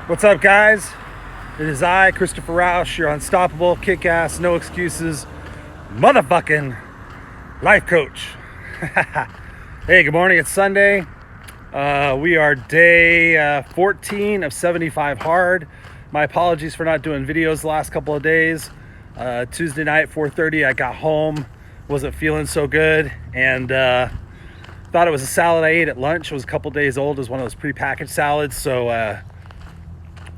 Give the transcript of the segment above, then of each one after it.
What's up, guys? It is I, Christopher Roush, your unstoppable, kick-ass, no excuses, motherfucking life coach. Hey, good morning. It's Sunday. We are day 14 of 75 hard. My apologies for not doing videos the last couple of days. Tuesday night, 4:30, I got home, wasn't feeling so good, and thought it was a salad I ate at lunch. It was a couple days old. It was one of those prepackaged salads, so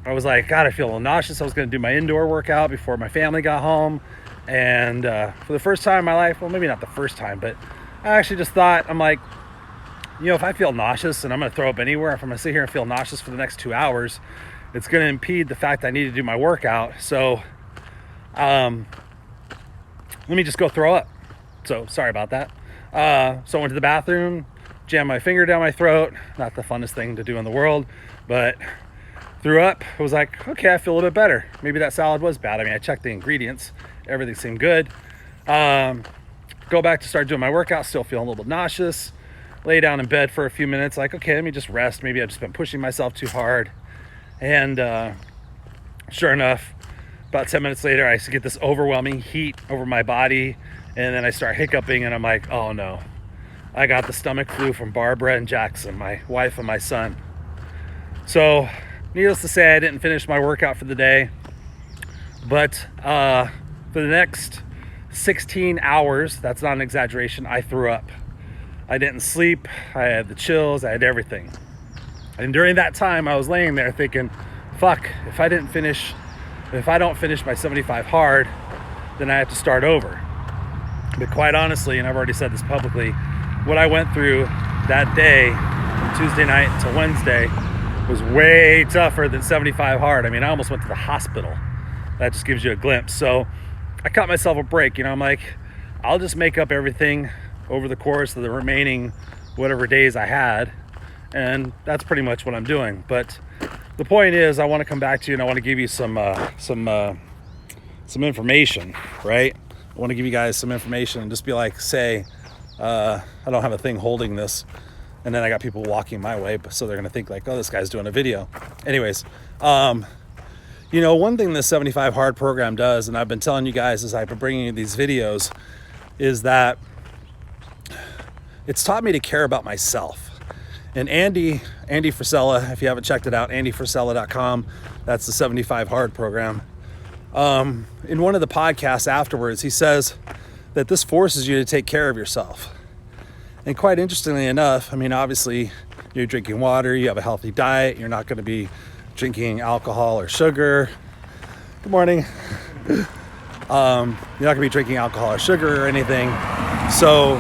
I was like, God, I feel a little nauseous. I was going to do my indoor workout before my family got home. And for the first time in my life, well, maybe not the first time, but I actually just thought, I'm like, if I feel nauseous and I'm going to throw up anywhere, if I'm going to sit here and feel nauseous for the next 2 hours, it's going to impede the fact that I need to do my workout. So let me just go throw up. So sorry about that. So I went to the bathroom, jammed my finger down my throat. Not the funnest thing to do in the world, but threw up. I was like, okay, I feel a little bit better. Maybe that salad was bad. I mean, I checked the ingredients. Everything seemed good. Go back to start doing my workout. Still feeling a little bit nauseous. Lay down in bed for a few minutes. Like, okay, let me just rest. Maybe I've just been pushing myself too hard. And sure enough, about 10 minutes later, I get this overwhelming heat over my body. And then I start hiccuping, and I'm like, oh no. I got the stomach flu from Barbara and Jackson, my wife and my son. So needless to say, I didn't finish my workout for the day, but for the next 16 hours, that's not an exaggeration, I threw up. I didn't sleep, I had the chills, I had everything. And during that time, I was laying there thinking, fuck, if I don't finish my 75 hard, then I have to start over. But quite honestly, and I've already said this publicly, what I went through that day, Tuesday night to Wednesday, was way tougher than 75 hard. I mean, I almost went to the hospital. That just gives you a glimpse. So I cut myself a break. I'm like, I'll just make up everything over the course of the remaining whatever days I had. And that's pretty much what I'm doing. But the point is, I want to come back to you and I want to give you some information, right? I want to give you guys some information and just be like, say, I don't have a thing holding this. And then I got people walking my way, so they're going to think like, oh, this guy's doing a video. Anyways, one thing the 75 Hard program does, and I've been telling you guys as I've been bringing you these videos, is that it's taught me to care about myself. And Andy Frisella, if you haven't checked it out, andyfrisella.com, that's the 75 Hard program. In one of the podcasts afterwards, he says that this forces you to take care of yourself. And quite interestingly enough, I mean, obviously you're drinking water, you have a healthy diet, you're not going to be drinking alcohol or sugar. Good morning. You're not going to be drinking alcohol or sugar or anything. So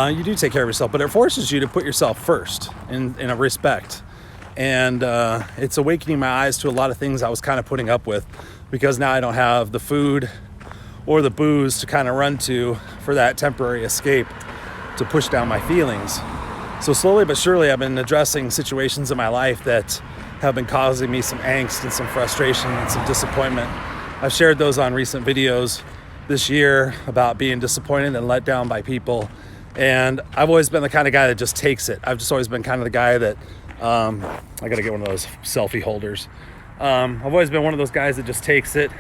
you do take care of yourself, but it forces you to put yourself first in a respect. And it's awakening my eyes to a lot of things I was kind of putting up with, because now I don't have the food or the booze to kind of run to for that temporary escape to push down my feelings. So slowly but surely, I've been addressing situations in my life that have been causing me some angst and some frustration and some disappointment. I've shared those on recent videos this year about being disappointed and let down by people. And I've always been the kind of guy that just takes it. I've just always been kind of the guy that, I gotta get one of those selfie holders. I've always been one of those guys that just takes it.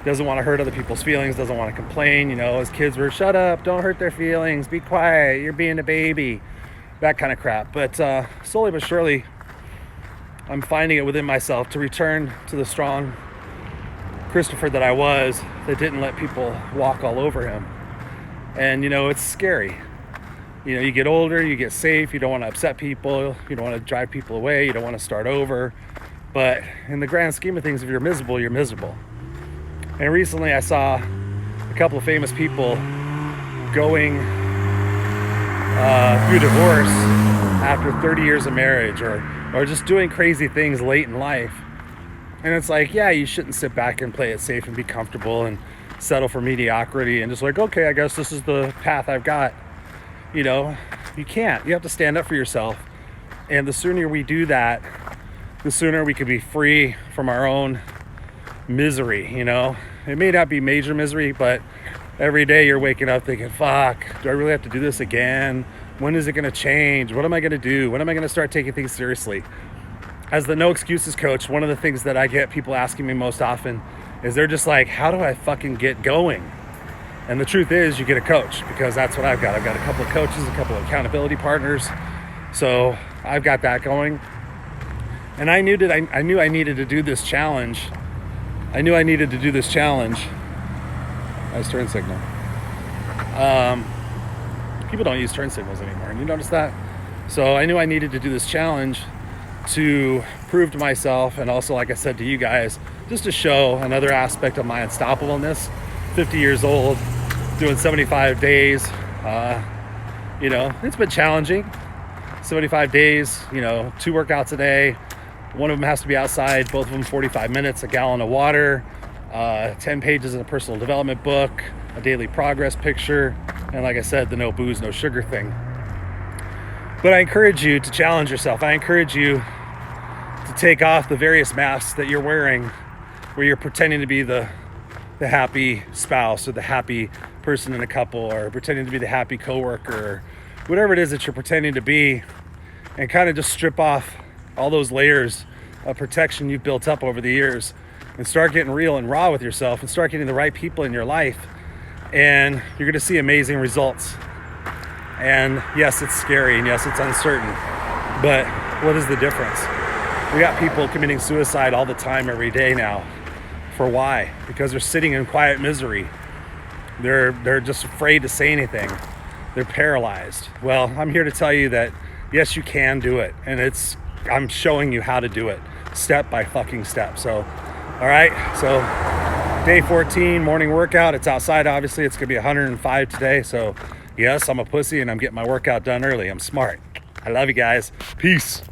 Doesn't want to hurt other people's feelings, doesn't want to complain. As kids were, shut up, don't hurt their feelings, be quiet, you're being a baby, that kind of crap. But slowly but surely, I'm finding it within myself to return to the strong Christopher that I was, that didn't let people walk all over him. And it's scary. You get older, you get safe, you don't want to upset people, you don't want to drive people away, you don't want to start over. But in the grand scheme of things, if you're miserable, you're miserable. And recently I saw a couple of famous people going through divorce after 30 years of marriage, or just doing crazy things late in life. And it's like, yeah, you shouldn't sit back and play it safe and be comfortable and settle for mediocrity and just like, okay, I guess this is the path I've got. You can't. You have to stand up for yourself. And the sooner we do that, the sooner we could be free from our own misery. It may not be major misery, but every day you're waking up thinking, fuck, do I really have to do this again? When is it going to change? What am I going to do? When am I going to start taking things seriously? as the no excuses coach, one of the things that I get people asking me most often is they're just like, how do I fucking get going? And the truth is, you get a coach, because that's what I've got. I've got a couple of coaches, a couple of accountability partners. So I've got that going. And I knew I needed to do this challenge. Nice turn signal. People don't use turn signals anymore. And you notice that? So I knew I needed to do this challenge to prove to myself, and also, like I said to you guys, just to show another aspect of my unstoppableness. 50 years old, doing 75 days. It's been challenging. 75 days, 2 workouts a day. One of them has to be outside, both of them 45 minutes, a gallon of water, 10 pages in a personal development book, a daily progress picture, and like I said, the no booze, no sugar thing. But I encourage you to challenge yourself. I encourage you to take off the various masks that you're wearing, where you're pretending to be the happy spouse, or the happy person in a couple, or pretending to be the happy coworker, or whatever it is that you're pretending to be, and kind of just strip off all those layers of protection you've built up over the years, and start getting real and raw with yourself, and start getting the right people in your life, and you're going to see amazing results. And yes, it's scary, and yes, it's uncertain, but what is the difference? We got people committing suicide all the time, every day now. For why? Because they're sitting in quiet misery. They're just afraid to say anything. They're paralyzed. Well, I'm here to tell you that yes, you can do it, and I'm showing you how to do it, step by fucking step. So, all right. So, day 14, morning workout. It's outside. Obviously, it's gonna be 105 today. So, yes, I'm a pussy, and I'm getting my workout done early. I'm smart. I love you guys. Peace.